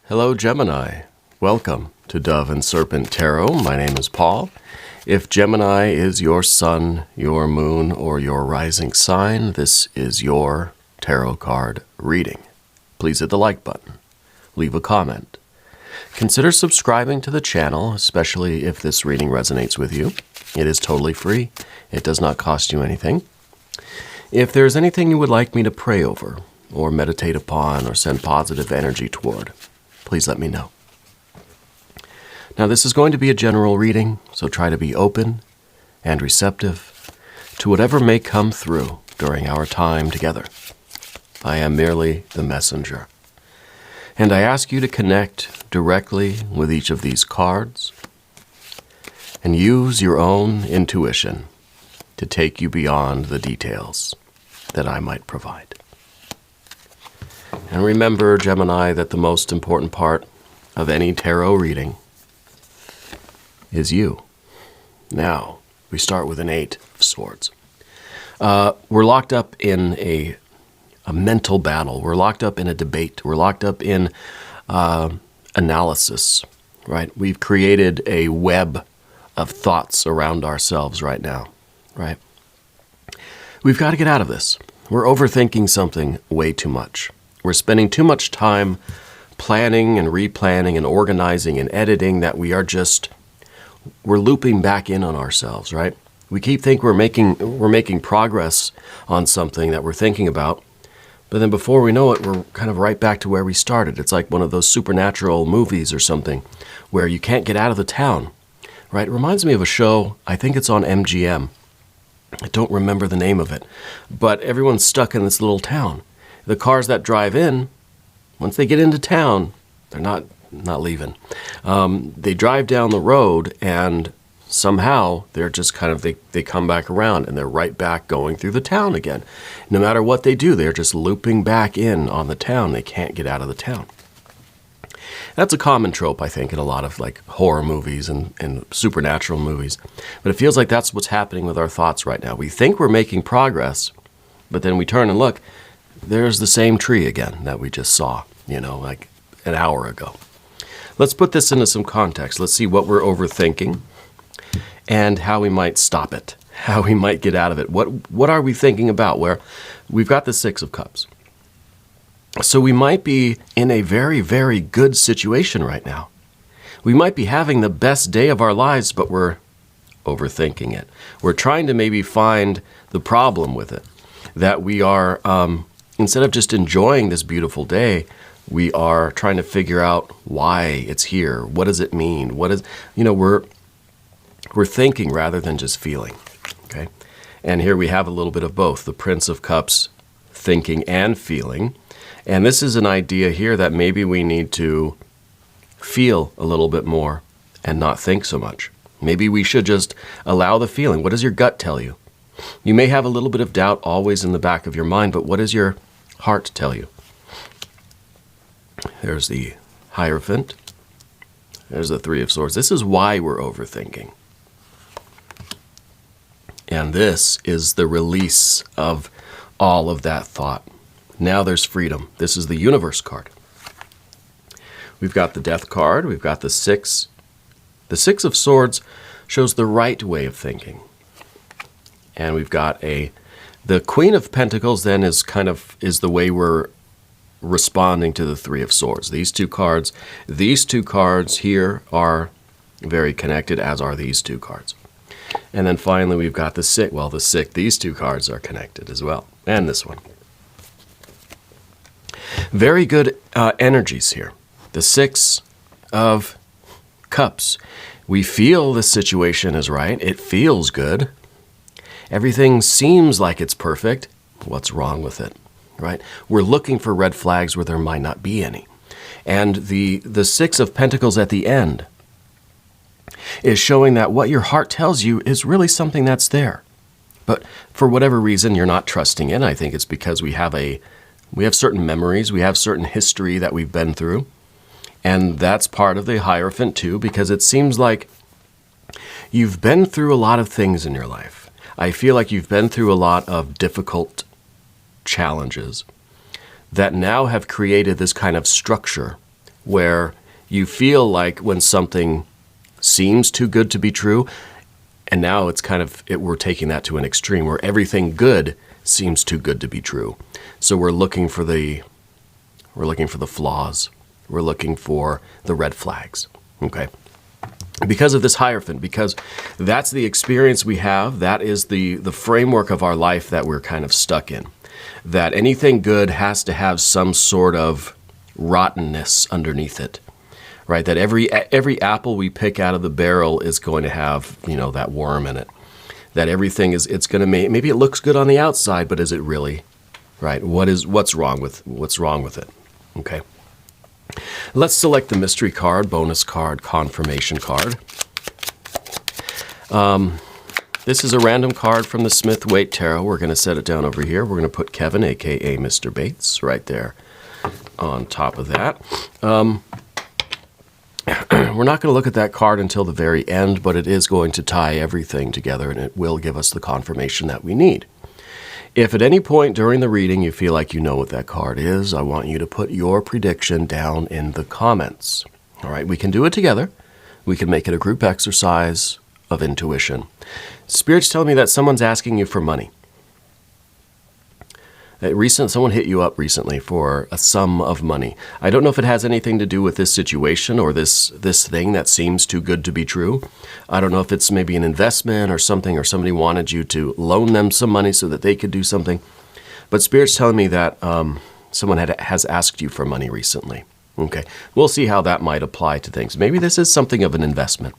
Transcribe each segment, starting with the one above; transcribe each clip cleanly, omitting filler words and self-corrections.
Hello, Gemini. Welcome to Dove and Serpent Tarot. My name is Paul. If Gemini is your sun, your moon, or your rising sign, this is your tarot card reading. Please hit the like button. Leave a comment. Consider subscribing to the channel, especially if this reading resonates with you. It is totally free. It does not cost you anything. If there's anything you would like me to pray over, or meditate upon, or send positive energy toward, please let me know. Now, this is going to be a general reading, so try to be open and receptive to whatever may come through during our time together. I am merely the messenger. And I ask you to connect directly with each of these cards and use your own intuition to take you beyond the details that I might provide. And remember, Gemini, that the most important part of any tarot reading is you. Now, we start with an 8 of Swords. We're locked up in a mental battle. We're locked up in a debate. We're locked up in analysis, right? We've created a web of thoughts around ourselves right now, right? We've got to get out of this. We're overthinking something way too much. We're spending too much time planning and replanning and organizing and editing that we're looping back in on ourselves, right? We keep thinking we're making progress on something that we're thinking about, but then before we know it, we're kind of right back to where we started. It's like one of those supernatural movies or something where you can't get out of the town, right? It reminds me of a show, I think it's on MGM. I don't remember the name of it, but everyone's stuck in this little town. The cars that drive in, once they get into town, they're not leaving. They drive down the road and somehow they're just kind of, they come back around and they're right back going through the town again. No matter what they do, they're just looping back in on the town. They can't get out of the town. That's a common trope, I think, in a lot of like horror movies and supernatural movies. But it feels like that's what's happening with our thoughts right now. We think we're making progress, but then we turn and look, there's the same tree again that we just saw, like an hour ago. Let's put this into some context. Let's see what we're overthinking and how we might stop it, how we might get out of it. What are we thinking about? Where we've got the 6 of Cups. So we might be in a very, very good situation right now. We might be having the best day of our lives, but we're overthinking it. We're trying to maybe find the problem with it, that we are, instead of just enjoying this beautiful day, we are trying to figure out why it's here. What does it mean? We're thinking rather than just feeling, okay? And here we have a little bit of both, the Prince of Cups, thinking and feeling. And this is an idea here that maybe we need to feel a little bit more and not think so much. Maybe we should just allow the feeling. What does your gut tell you? You may have a little bit of doubt always in the back of your mind, but what does your heart tell you? There's the Hierophant. There's the 3 of Swords. This is why we're overthinking. And this is the release of all of that thought. Now there's freedom. This is the Universe card. We've got the Death card. We've got the 6. The 6 of Swords shows the right way of thinking. And we've got the Queen of Pentacles then is the way we're responding to the 3 of Swords. These two cards here are very connected, as are these 2 cards. And then finally we've got the 6. Well, these 2 cards are connected as well. And this one. Very good energies here. The 6 of Cups. We feel the situation is right. It feels good. Everything seems like it's perfect. What's wrong with it, right? We're looking for red flags where there might not be any. And the 6 of Pentacles at the end is showing that what your heart tells you is really something that's there. But for whatever reason, you're not trusting it. I think it's because we have certain memories, we have certain history that we've been through. And that's part of the Hierophant too, because it seems like you've been through a lot of things in your life. I feel like you've been through a lot of difficult challenges that now have created this kind of structure where you feel like when something seems too good to be true, and now it's kind of, we're taking that to an extreme where everything good seems too good to be true. So we're looking for the flaws. We're looking for the red flags, okay? Because of this Hierophant, because that's the experience we have, that is the framework of our life that we're kind of stuck in. That anything good has to have some sort of rottenness underneath it, right? That every apple we pick out of the barrel is going to have, that worm in it. That everything it's going to maybe it looks good on the outside, but is it really, right? What's wrong with it? Okay. Let's select the mystery card, bonus card, confirmation card. This is a random card from the Smith-Waite Tarot. We're going to set it down over here. We're going to put Kevin, a.k.a. Mr. Bates, right there on top of that. We're not going to look at that card until the very end, but it is going to tie everything together, and it will give us the confirmation that we need. If at any point during the reading you feel like you know what that card is, I want you to put your prediction down in the comments. All right, we can do it together. We can make it a group exercise of intuition. Spirit's telling me that someone's asking you for money. Someone hit you up recently for a sum of money. I don't know if it has anything to do with this situation or this thing that seems too good to be true. I don't know if it's maybe an investment or something, or somebody wanted you to loan them some money so that they could do something. But Spirit's telling me that someone has asked you for money recently. Okay, we'll see how that might apply to things. Maybe this is something of an investment.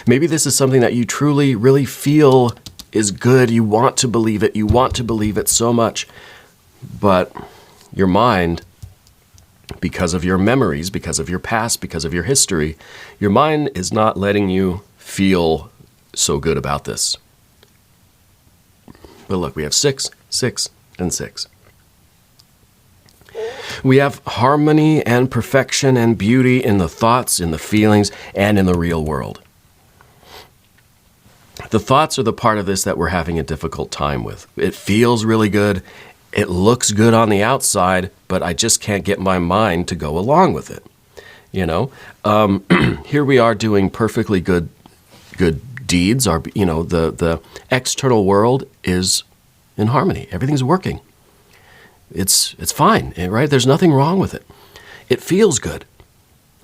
Maybe this is something that you truly, really feel is good. You want to believe it. You want to believe it so much. But your mind, because of your memories, because of your past, because of your history, your mind is not letting you feel so good about this. But look, we have 6, 6, and 6. We have harmony and perfection and beauty in the thoughts, in the feelings, and in the real world. The thoughts are the part of this that we're having a difficult time with. It feels really good. It looks good on the outside, but I just can't get my mind to go along with it. Here we are doing perfectly good deeds. The external world is in harmony. Everything's working. It's fine, right? There's nothing wrong with it. It feels good.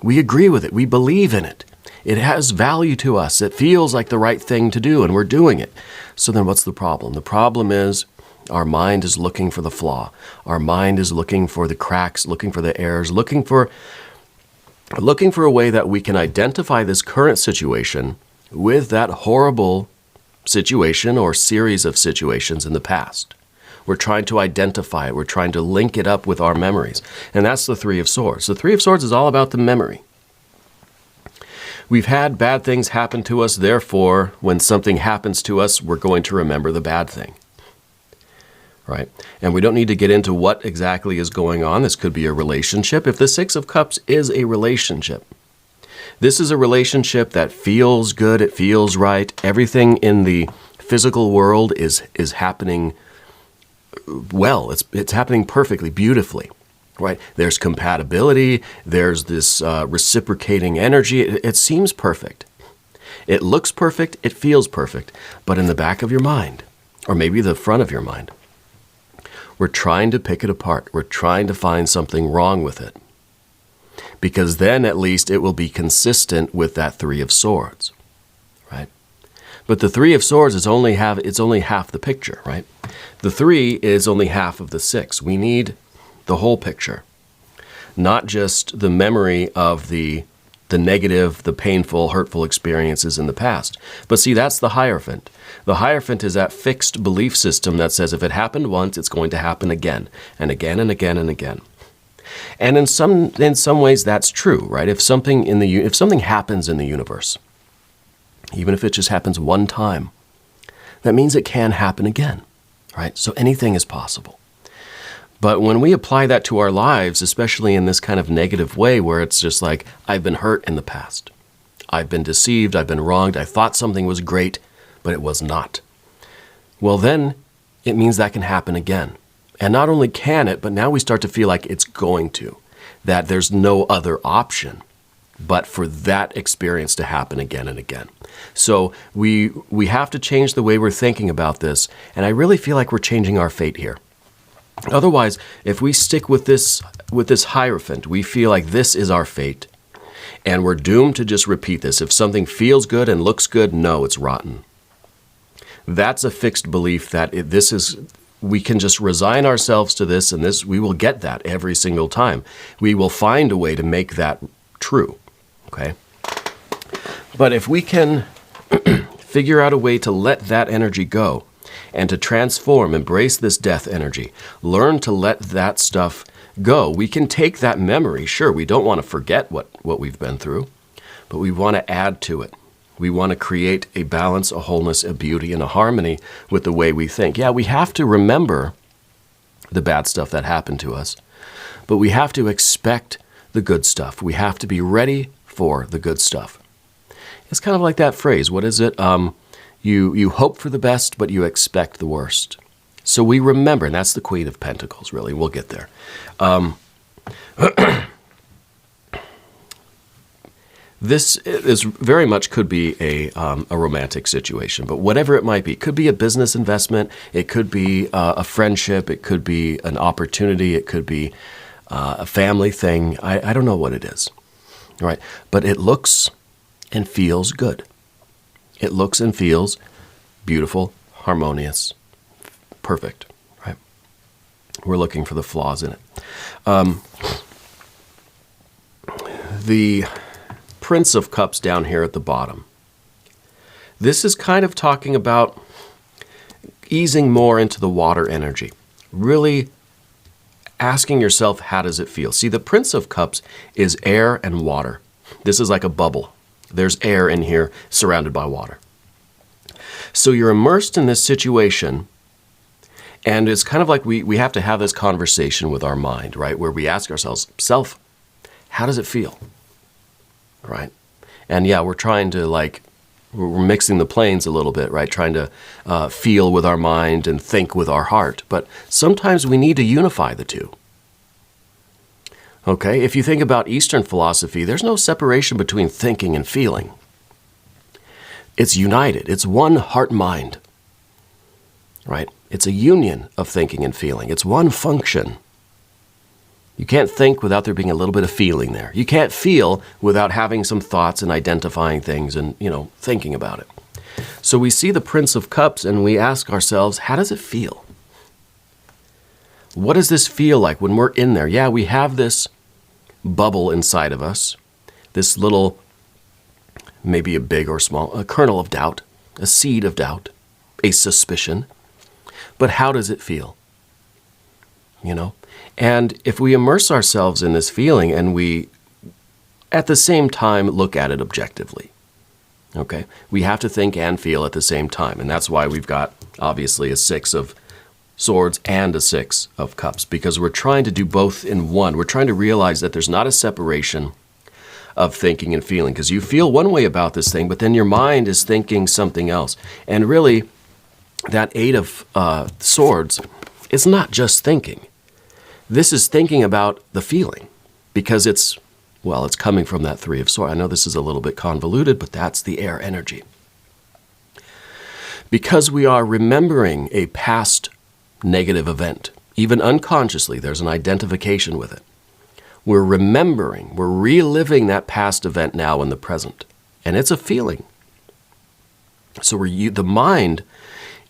We agree with it. We believe in it. It has value to us. It feels like the right thing to do, and we're doing it. So then what's the problem? The problem is our mind is looking for the flaw. Our mind is looking for the cracks, looking for the errors, looking for a way that we can identify this current situation with that horrible situation or series of situations in the past. We're trying to identify it. We're trying to link it up with our memories. And that's the Three of Swords. The Three of Swords is all about the memory. We've had bad things happen to us, therefore, when something happens to us, we're going to remember the bad thing, right? And we don't need to get into what exactly is going on. This could be a relationship. If the Six of Cups is a relationship, this is a relationship that feels good, it feels right. Everything in the physical world is happening well. It's happening perfectly, beautifully. Right? There's compatibility, there's this reciprocating energy. It seems perfect. It looks perfect, it feels perfect. But in the back of your mind, or maybe the front of your mind, we're trying to pick it apart. We're trying to find something wrong with it. Because then at least it will be consistent with that Three of Swords. Right? But the Three of Swords is only half the picture, right? The 3 is only half of the 6. We need the whole picture, not just the memory of the negative, the painful, hurtful experiences in the past. But see, that's the Hierophant. The Hierophant is that fixed belief system that says if it happened once, it's going to happen again, and again, and again, and again. And in some ways, that's true, right? If something happens in the universe, even if it just happens one time, that means it can happen again, right? So anything is possible. But when we apply that to our lives, especially in this kind of negative way where it's just like, I've been hurt in the past. I've been deceived. I've been wronged. I thought something was great, but it was not. Well, then it means that can happen again. And not only can it, but now we start to feel like it's going to. that there's no other option but for that experience to happen again and again. So we have to change the way we're thinking about this, and I really feel like we're changing our fate here. Otherwise, if we stick with this hierophant, we feel like this is our fate, and we're doomed to just repeat this. If something feels good and looks good, no, it's rotten. That's a fixed belief that we can just resign ourselves to this, and we will get that every single time. We will find a way to make that true, okay? But if we can figure out a way to let that energy go and to transform, embrace this death energy, learn to let that stuff go, we can take that memory. Sure, we don't want to forget what we've been through, but we want to add to it. We want to create a balance, a wholeness, a beauty, and a harmony with the way we think. Yeah, we have to remember the bad stuff that happened to us, but we have to expect the good stuff. We have to be ready for the good stuff. It's kind of like that phrase. What is it? You hope for the best, but you expect the worst. So we remember, and that's the Queen of Pentacles, really. We'll get there. This is very much could be a romantic situation, but whatever it might be, it could be a business investment, it could be a friendship, it could be an opportunity, it could be a family thing. I don't know what it is, right? But it looks and feels good. It looks and feels beautiful, harmonious, perfect, right? We're looking for the flaws in it. The Prince of Cups down here at the bottom. This is kind of talking about easing more into the water energy. Really asking yourself, how does it feel? See, the Prince of Cups is air and water. This is like a bubble. There's air in here surrounded by water. So you're immersed in this situation, and it's kind of like we have to have this conversation with our mind, right? Where we ask ourselves, self, how does it feel? Right? And yeah, we're trying to we're mixing the planes a little bit, right? Trying to feel with our mind and think with our heart. But sometimes we need to unify the two. Okay? If you think about Eastern philosophy, there's no separation between thinking and feeling. It's united. It's one heart-mind. Right? It's a union of thinking and feeling. It's one function. You can't think without there being a little bit of feeling there. You can't feel without having some thoughts and identifying things and, thinking about it. So we see the Prince of Cups and we ask ourselves, how does it feel? What does this feel like when we're in there? Yeah, we have this bubble inside of us, this little, maybe a big or small, a kernel of doubt, a seed of doubt, a suspicion. But how does it feel? And if we immerse ourselves in this feeling and we, at the same time, look at it objectively, okay? We have to think and feel at the same time. And that's why we've got, obviously, a 6 of Swords and a 6 of Cups, because we're trying to do both in one. We're trying to realize that there's not a separation of thinking and feeling, because you feel one way about this thing, but then your mind is thinking something else. And really, that 8 of Swords is not just thinking. This is thinking about the feeling, because it's coming from that 3 of Swords. I know this is a little bit convoluted, but that's the air energy. Because we are remembering a past negative event, even unconsciously, there's an identification with it. We're remembering, we're reliving that past event now in the present, and it's a feeling. So the mind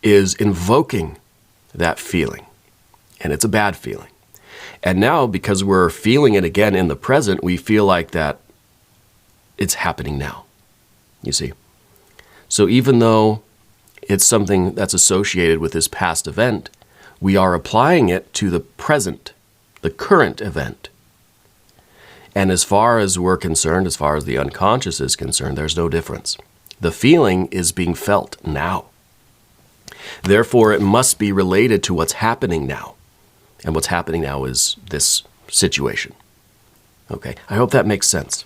is invoking that feeling, and it's a bad feeling. And now, because we're feeling it again in the present, we feel like that it's happening now, you see. So even though it's something that's associated with this past event, we are applying it to the present, the current event. And as far as we're concerned, as far as the unconscious is concerned, there's no difference. The feeling is being felt now. Therefore, it must be related to what's happening now. And what's happening now is this situation. Okay, I hope that makes sense.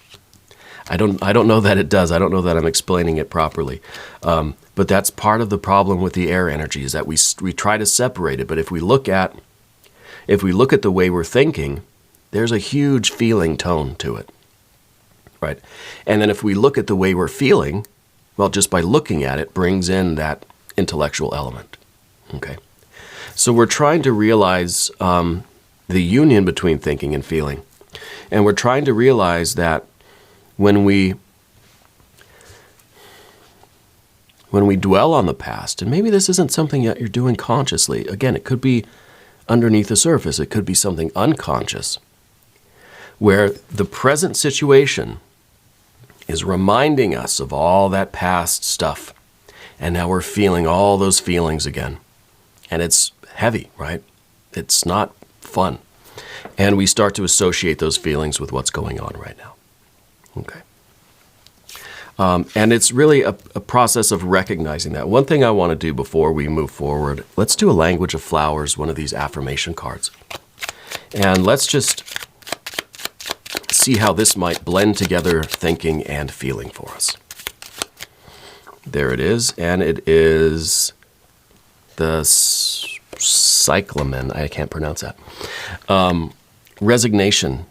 I don't know that it does. I don't know that I'm explaining it properly. But that's part of the problem with the air energy, is that we try to separate it. But if we look at the way we're thinking, There's a huge feeling tone to it, right? And then if we look at the way we're feeling, well, just by looking at it brings in that intellectual element, okay? So we're trying to realize the union between thinking and feeling. And we're trying to realize that when we dwell on the past, and maybe this isn't something that you're doing consciously, again, it could be underneath the surface, it could be something unconscious, where the present situation is reminding us of all that past stuff. And now we're feeling all those feelings again. And it's heavy, right? It's not fun. And we start to associate those feelings with what's going on right now. Okay. And it's really a process of recognizing that. One thing I want to do before we move forward, let's do a language of flowers, one of these affirmation cards. And let's just see how this might blend together thinking and feeling for us. There it is, and it is the cyclamen. I can't pronounce that. Resignation.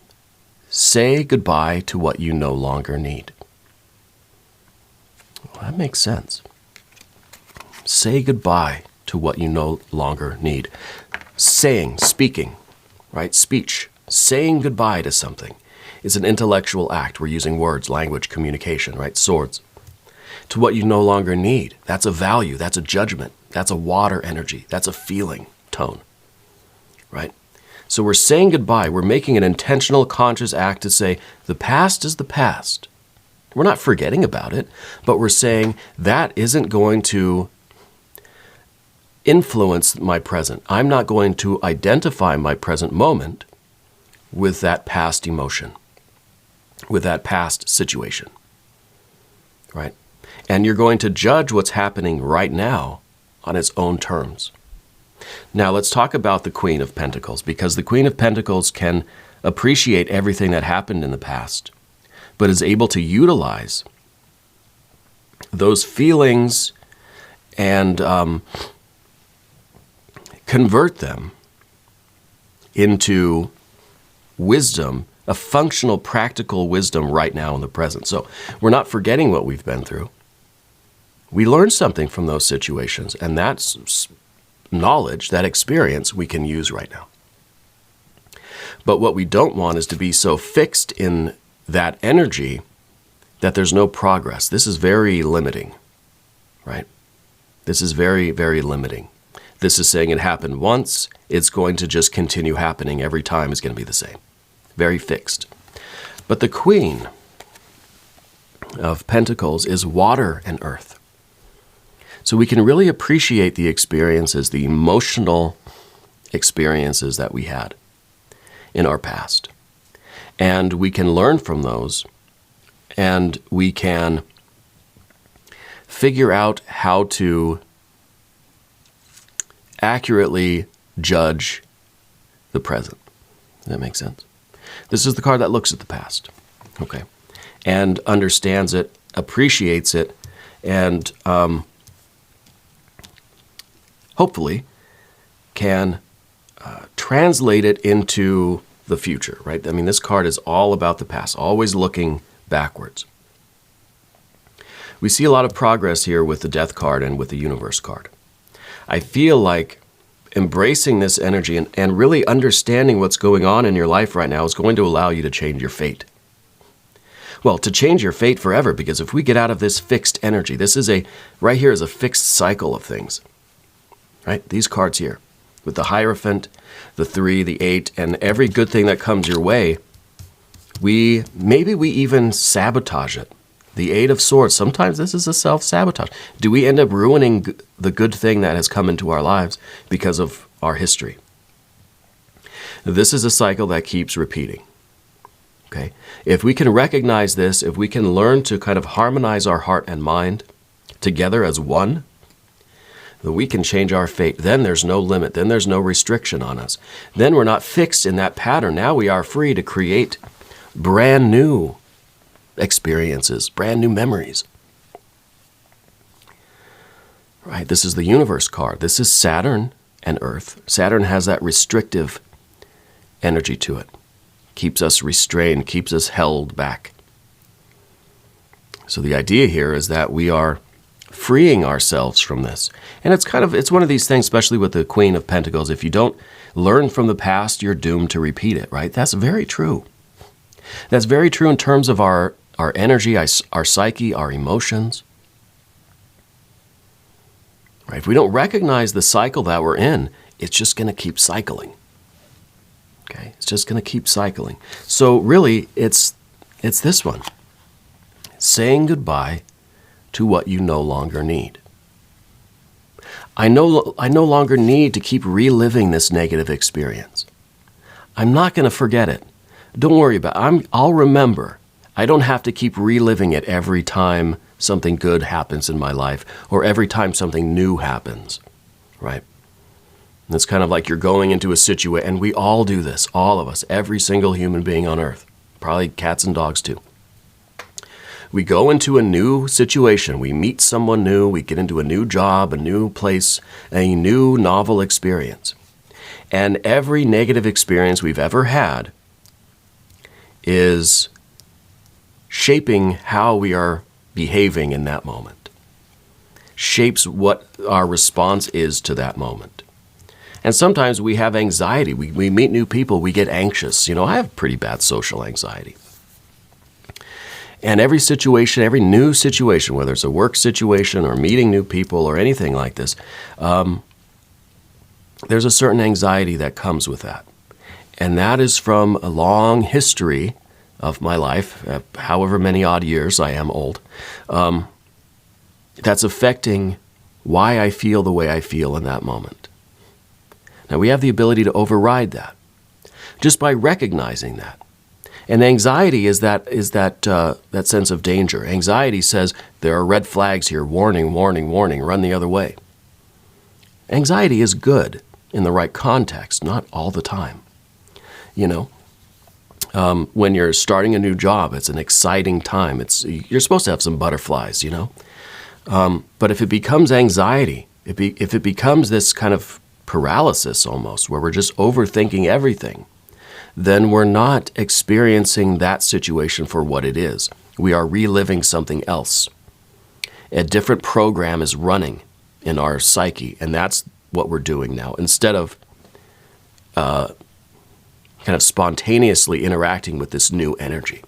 Say goodbye to what you no longer need. Well, that makes sense. Say goodbye to what you no longer need. Saying, speaking, right? Speech. Saying goodbye to something is an intellectual act. We're using words, language, communication, right? Swords. To what you no longer need. That's a value. That's a judgment. That's a water energy. That's a feeling tone, right? So we're saying goodbye. We're making an intentional, conscious act to say, the past is the past. We're not forgetting about it, but we're saying that isn't going to influence my present. I'm not going to identify my present moment with that past emotion, with that past situation, right? And you're going to judge what's happening right now on its own terms. Now let's talk about the Queen of Pentacles, because the Queen of Pentacles can appreciate everything that happened in the past, but is able to utilize those feelings and convert them into wisdom, a functional, practical wisdom right now in the present. So we're not forgetting what we've been through. We learned something from those situations, and that's knowledge, that experience we can use right now. But what we don't want is to be so fixed in that energy that there's no progress. This is very limiting, right? This is very, very limiting. This is saying it happened once, it's going to just continue happening every time, it's going to be the same. Very fixed. But the Queen of Pentacles is water and earth. So we can really appreciate the experiences, the emotional experiences that we had in our past. And we can learn from those, and we can figure out how to accurately judge the present. Does that make sense? This is the card that looks at the past, okay, and understands it, appreciates it, and hopefully can translate it into the future, right? I mean, this card is all about the past, always looking backwards. We see a lot of progress here with the Death card and with the Universe card. I feel like embracing this energy and really understanding what's going on in your life right now is going to allow you to change your fate. Well, to change your fate forever, because if we get out of this fixed energy, this is right here is a fixed cycle of things, right? These cards here, with the Hierophant, the 3, the 8, and every good thing that comes your way, maybe we even sabotage it. The 8 of Swords, sometimes this is a self-sabotage. Do we end up ruining the good thing that has come into our lives because of our history? This is a cycle that keeps repeating. Okay? If we can recognize this, if we can learn to kind of harmonize our heart and mind together as one, then we can change our fate. Then there's no limit. Then there's no restriction on us. Then we're not fixed in that pattern. Now we are free to create brand new experiences, brand new memories. Right? This is the Universe card. This is Saturn and Earth. Saturn has that restrictive energy to it. keeps us restrained, keeps us held back. So the idea here is that we are freeing ourselves from this. And it's one of these things, especially with the Queen of Pentacles. If you don't learn from the past, you're doomed to repeat it, right? That's very true. That's very true in terms of our energy, our psyche, our emotions. Right? If we don't recognize the cycle that we're in, it's just going to keep cycling. Okay? It's just going to keep cycling. So really, it's this one. Saying goodbye to what you no longer need. I no longer need to keep reliving this negative experience. I'm not going to forget it. Don't worry about it. I'll remember. I don't have to keep reliving it every time something good happens in my life or every time something new happens, right? And it's kind of like you're going into a situation, and we all do this, all of us, every single human being on earth, probably cats and dogs too. We go into a new situation, we meet someone new, we get into a new job, a new place, a new novel experience. And every negative experience we've ever had is shaping how we are behaving in that moment, shapes what our response is to that moment. And sometimes we have anxiety. We meet new people, we get anxious. I have pretty bad social anxiety. And every situation, every new situation, whether it's a work situation or meeting new people or anything like this, there's a certain anxiety that comes with that. And that is from a long history of my life, however many odd years I am old, that's affecting why I feel the way I feel in that moment. Now, we have the ability to override that just by recognizing that. And anxiety is that sense of danger. Anxiety says, there are red flags here, warning, warning, warning, run the other way. Anxiety is good in the right context, not all the time. When you're starting a new job, it's an exciting time. You're supposed to have some butterflies, But if it becomes anxiety, if it becomes this kind of paralysis almost, where we're just overthinking everything, then we're not experiencing that situation for what it is. We are reliving something else. A different program is running in our psyche, and that's what we're doing now. Instead of kind of spontaneously interacting with this new energy.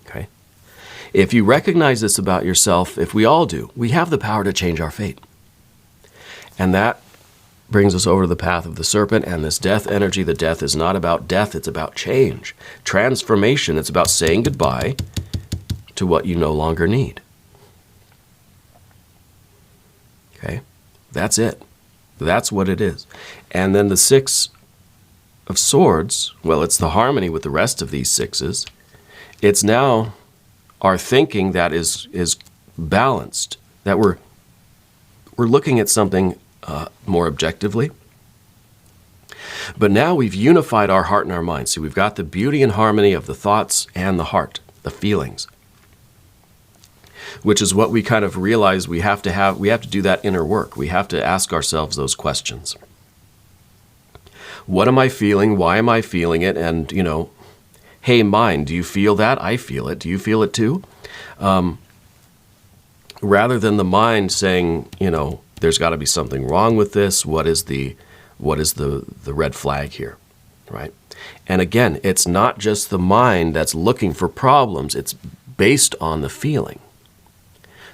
Okay? If you recognize this about yourself, if we all do, we have the power to change our fate. And that brings us over to the path of the serpent and this death energy. The death is not about death, it's about change. Transformation, it's about saying goodbye to what you no longer need. Okay? That's it. That's what it is. And then the Six of Swords, well, it's the harmony with the rest of these sixes. It's now our thinking that is balanced, that we're looking at something more objectively. But now we've unified our heart and our mind. So we've got the beauty and harmony of the thoughts and the heart, the feelings, which is what we kind of realize we have to do that inner work. We have to ask ourselves those questions. What am I feeling? Why am I feeling it? And, hey, mind, do you feel that? I feel it. Do you feel it too? Rather than the mind saying, there's got to be something wrong with this. What is the red flag here, right? And again, it's not just the mind that's looking for problems. It's based on the feeling.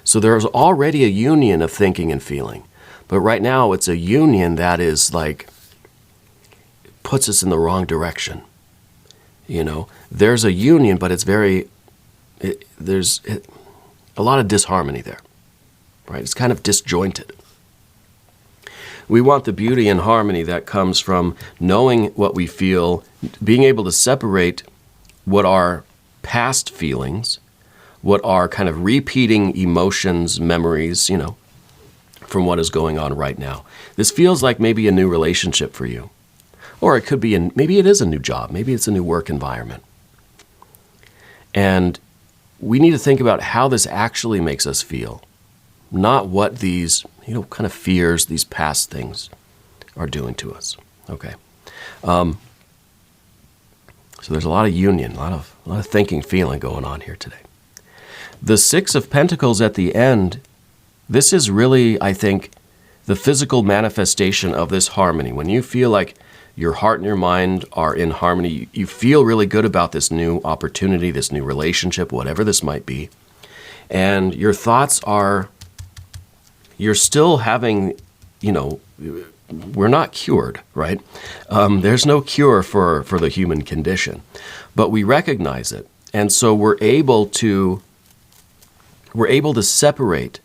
So there's already a union of thinking and feeling. But right now, it's a union that is like, puts us in the wrong direction. There's a union, but it's there's a lot of disharmony there, right? It's kind of disjointed. We want the beauty and harmony that comes from knowing what we feel, being able to separate what are past feelings, what are kind of repeating emotions, memories, from what is going on right now. This feels like maybe a new relationship for you. Or it could be, maybe it is a new job. Maybe it's a new work environment. And we need to think about how this actually makes us feel, not what these, kind of fears, these past things are doing to us. Okay. So there's a lot of union, a lot of thinking, feeling going on here today. The Six of Pentacles at the end, this is really, I think, the physical manifestation of this harmony. When you feel like your heart and your mind are in harmony, you feel really good about this new opportunity, this new relationship, whatever this might be. And your thoughts are, you're still having, we're not cured, right? There's no cure for the human condition, but we recognize it. And so we're able to separate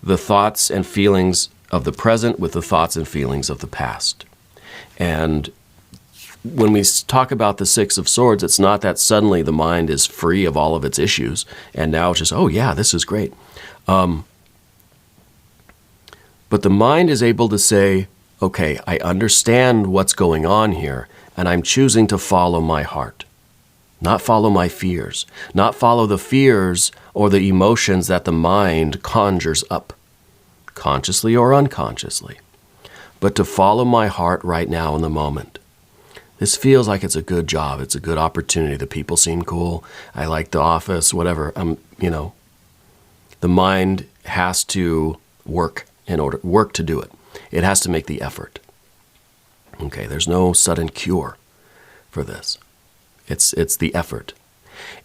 the thoughts and feelings of the present with the thoughts and feelings of the past. And when we talk about the Six of Swords, it's not that suddenly the mind is free of all of its issues, and now it's just, oh yeah, this is great. But the mind is able to say, okay, I understand what's going on here, and I'm choosing to follow my heart. Not follow my fears. Not follow the fears or the emotions that the mind conjures up, consciously or unconsciously. But to follow my heart right now in the moment. This feels like it's a good job. It's a good opportunity. The people seem cool. I like the office, whatever. The mind has to work to do it. It has to make the effort. Okay, there's no sudden cure for this. It's the effort.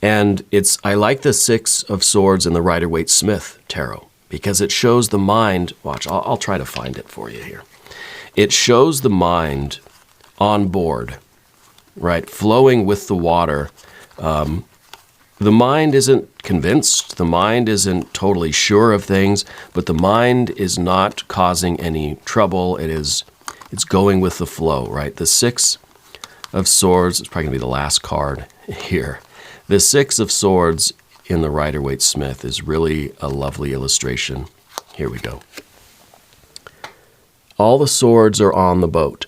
And I like the Six of Swords in the Rider-Waite-Smith tarot because it shows the mind, watch, I'll try to find it for you here. It shows the mind on board, right, flowing with the water. The mind isn't convinced, the mind isn't totally sure of things, but the mind is not causing any trouble. It's going with the flow, right? The Six of Swords, it's probably going to be the last card here. The Six of Swords in the Rider-Waite-Smith is really a lovely illustration. Here we go. All the swords are on the boat.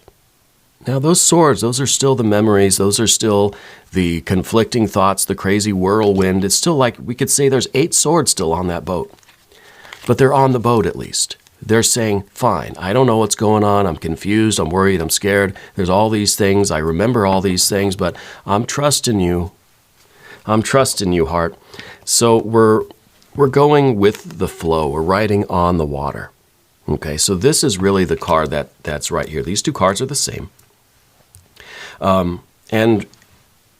Now those swords, those are still the memories, those are still the conflicting thoughts, the crazy whirlwind. It's still like we could say there's 8 swords still on that boat. But they're on the boat at least. They're saying, fine, I don't know what's going on, I'm confused, I'm worried, I'm scared, there's all these things, I remember all these things, but I'm trusting you. I'm trusting you, heart. So we're going with the flow, we're riding on the water. Okay, so this is really the card that's right here. These two cards are the same. And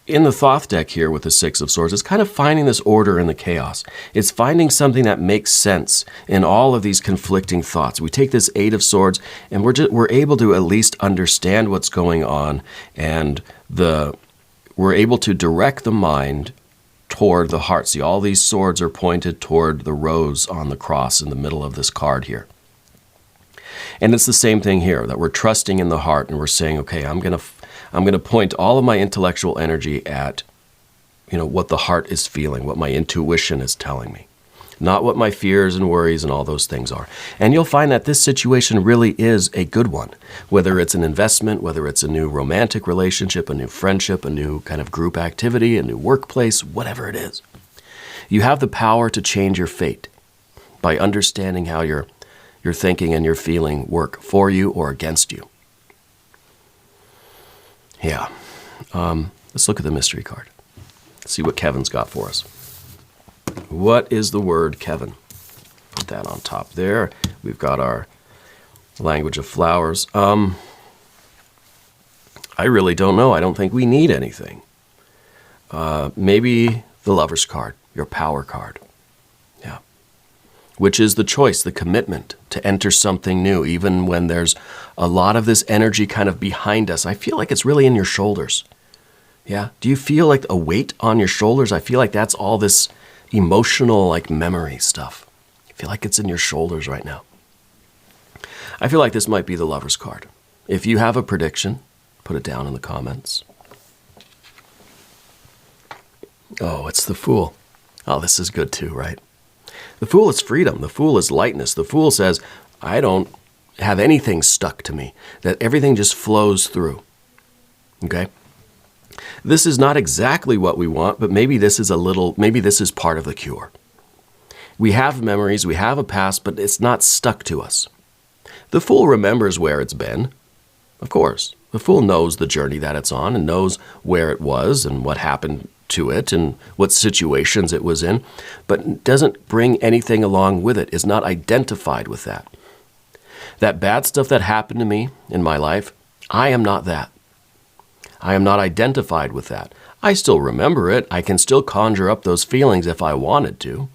in the Thoth deck here with the Six of Swords, it's kind of finding this order in the chaos. It's finding something that makes sense in all of these conflicting thoughts. We take this Eight of Swords and we're able to at least understand what's going on, and we're able to direct the mind toward the heart. See, all these swords are pointed toward the rose on the cross in the middle of this card here. And it's the same thing here, that we're trusting in the heart and we're saying, okay, I'm going to point all of my intellectual energy at, what the heart is feeling, what my intuition is telling me, not what my fears and worries and all those things are. And you'll find that this situation really is a good one, whether it's an investment, whether it's a new romantic relationship, a new friendship, a new kind of group activity, a new workplace, whatever it is. You have the power to change your fate by understanding how your thinking and your feeling work for you or against you. Yeah. Let's look at the mystery card. See what Kevin's got for us. What is the word Kevin? Put that on top there. We've got our language of flowers. I really don't know. I don't think we need anything. Maybe the Lover's card, your power card. Yeah. Which is the choice, the commitment to enter something new, even when there's a lot of this energy kind of behind us. I feel like it's really in your shoulders. Yeah. Do you feel like a weight on your shoulders? I feel like that's all this emotional, like memory stuff. I feel like it's in your shoulders right now. I feel like this might be the Lover's card. If you have a prediction, put it down in the comments. Oh, it's the Fool. Oh, this is good too, right? The Fool is freedom. The Fool is lightness. The Fool says, I don't have anything stuck to me, that everything just flows through. Okay? This is not exactly what we want, but maybe this is part of the cure. We have memories, we have a past, but it's not stuck to us. The Fool remembers where it's been. Of course. The fool knows the journey that it's on and knows where it was and what happened to it and what situations it was in, but doesn't bring anything along with it, is not identified with that. That bad stuff that happened to me in my life, I am not that. I am not identified with that. I still remember it. I can still conjure up those feelings if I wanted to.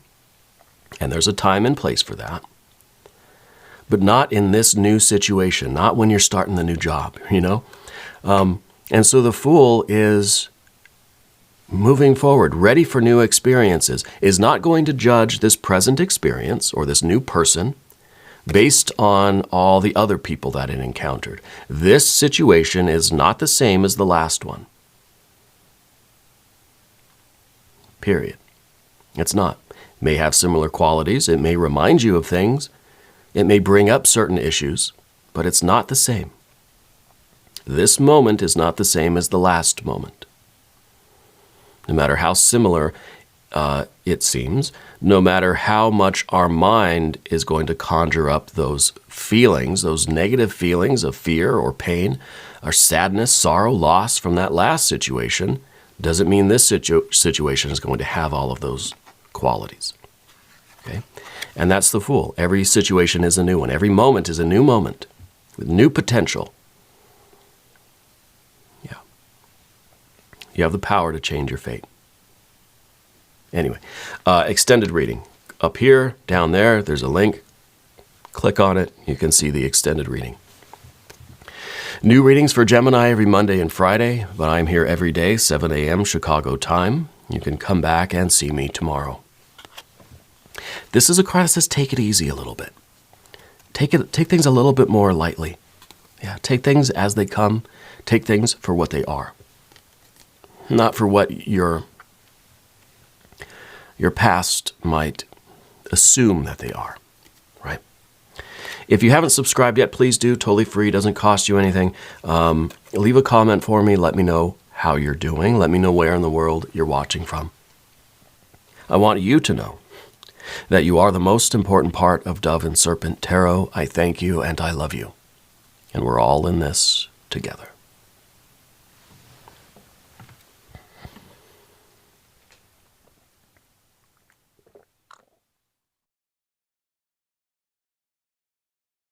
And there's a time and place for that. But not in this new situation, not when you're starting the new job, you know? And so the fool is moving forward, ready for new experiences, is not going to judge this present experience or this new person based on all the other people that it encountered. This situation is not the same as the last one. Period. It's not. It may have similar qualities. It may remind you of things. It may bring up certain issues, but it's not the same. This moment is not the same as the last moment. No matter how similar it seems, no matter how much our mind is going to conjure up those feelings, those negative feelings of fear or pain, or sadness, sorrow, loss from that last situation, doesn't mean this situation is going to have all of those qualities. Okay? And that's the fool. Every situation is a new one. Every moment is a new moment with new potential. Yeah. You have the power to change your fate. Anyway, extended reading. Up here, down there, there's a link. Click on it. You can see the extended reading. New readings for Gemini every Monday and Friday, but I'm here every day, 7 a.m. Chicago time. You can come back and see me tomorrow. This is a card that says take it easy a little bit. Take things a little bit more lightly. Yeah, take things as they come. Take things for what they are. Not for what your past might assume that they are, right? If you haven't subscribed yet, please do. Totally free. Doesn't cost you anything. Leave a comment for me. Let me know how you're doing. Let me know where in the world you're watching from. I want you to know that you are the most important part of Dove and Serpent Tarot. I thank you and I love you. And we're all in this together.